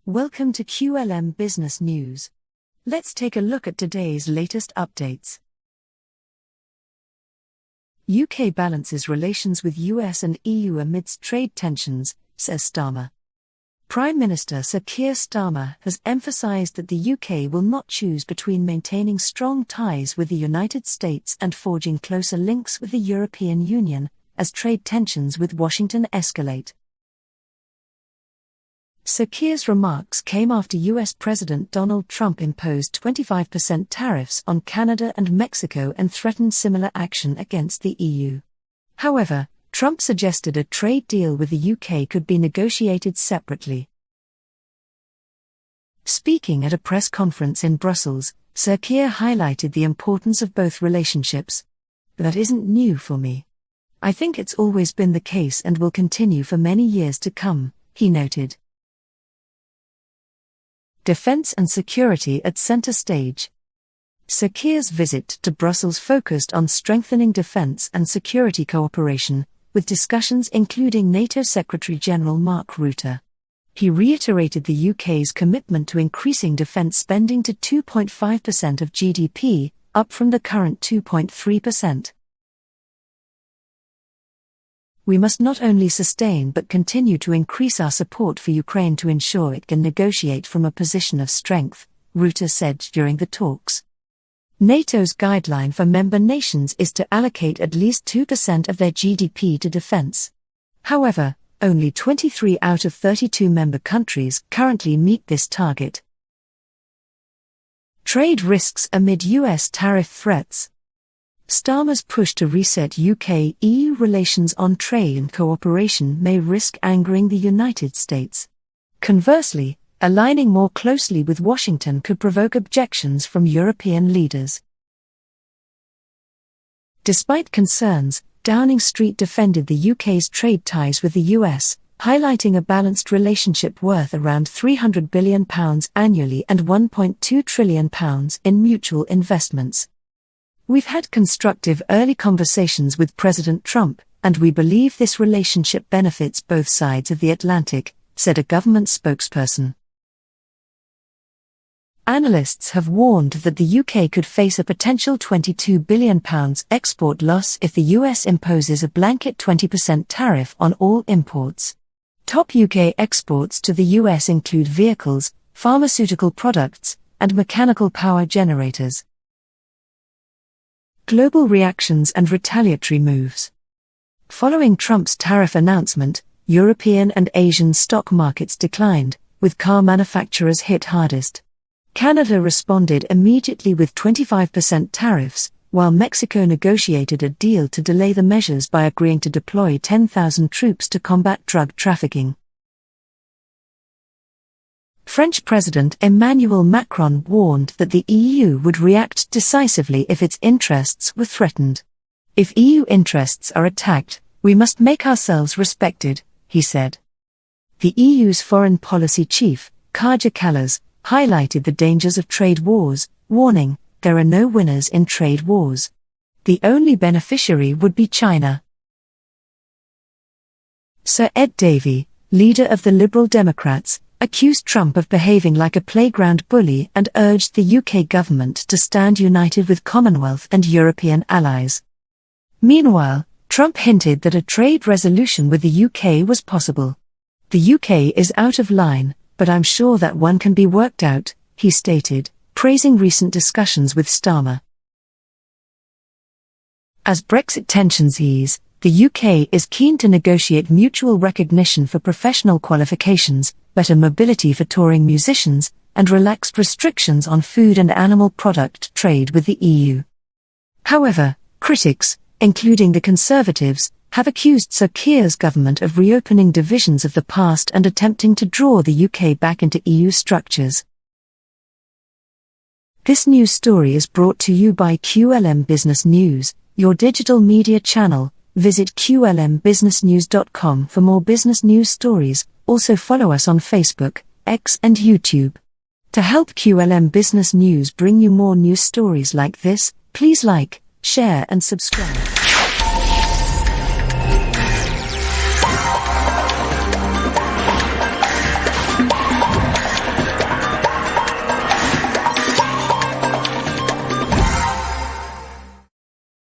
Welcome to QLM Business News. Let's take a look at today's latest updates. UK balances relations with US and EU amidst trade tensions, says Starmer. Prime Minister Sir Keir Starmer has emphasised that the UK will not choose between maintaining strong ties with the United States and forging closer links with the European Union, as trade tensions with Washington escalate. Sir Keir's remarks came after US President Donald Trump imposed 25% tariffs on Canada and Mexico and threatened similar action against the EU. However, Trump suggested a trade deal with the UK could be negotiated separately. Speaking at a press conference in Brussels, Sir Keir highlighted the importance of both relationships. "That isn't new for me. I think it's always been the case and will continue for many years to come," he noted. Defence and security at centre stage. Sir Keir's visit to Brussels focused on strengthening defence and security cooperation, with discussions including NATO Secretary-General Mark Rutte. He reiterated the UK's commitment to increasing defence spending to 2.5% of GDP, up from the current 2.3%. "We must not only sustain but continue to increase our support for Ukraine to ensure it can negotiate from a position of strength," Rutte said during the talks. NATO's guideline for member nations is to allocate at least 2% of their GDP to defense. However, only 23 out of 32 member countries currently meet this target. Trade risks amid US tariff threats. Starmer's push to reset UK-EU relations on trade and cooperation may risk angering the United States. Conversely, aligning more closely with Washington could provoke objections from European leaders. Despite concerns, Downing Street defended the UK's trade ties with the US, highlighting a balanced relationship worth around £300 billion annually and £1.2 trillion in mutual investments. "We've had constructive early conversations with President Trump, and we believe this relationship benefits both sides of the Atlantic," said a government spokesperson. Analysts have warned that the UK could face a potential £22 billion export loss if the US imposes a blanket 20% tariff on all imports. Top UK exports to the US include vehicles, pharmaceutical products, and mechanical power generators. Global reactions and retaliatory moves. Following Trump's tariff announcement, European and Asian stock markets declined, with car manufacturers hit hardest. Canada responded immediately with 25% tariffs, while Mexico negotiated a deal to delay the measures by agreeing to deploy 10,000 troops to combat drug trafficking. French President Emmanuel Macron warned that the EU would react decisively if its interests were threatened. "If EU interests are attacked, we must make ourselves respected," he said. The EU's foreign policy chief, Kaja Kallas, highlighted the dangers of trade wars, warning, "There are no winners in trade wars. The only beneficiary would be China." Sir Ed Davey, leader of the Liberal Democrats, accused Trump of behaving like a playground bully and urged the UK government to stand united with Commonwealth and European allies. Meanwhile, Trump hinted that a trade resolution with the UK was possible. "The UK is out of line, but I'm sure that one can be worked out," he stated, praising recent discussions with Starmer. As Brexit tensions ease, the UK is keen to negotiate mutual recognition for professional qualifications, better mobility for touring musicians, and relaxed restrictions on food and animal product trade with the EU. However, critics, including the Conservatives, have accused Sir Keir's government of reopening divisions of the past and attempting to draw the UK back into EU structures. This news story is brought to you by QLM Business News, your digital media channel. Visit qlmbusinessnews.com for more business news stories. Also follow us on Facebook, X and YouTube. To help QLM Business News bring you more news stories like this, please like, share and subscribe.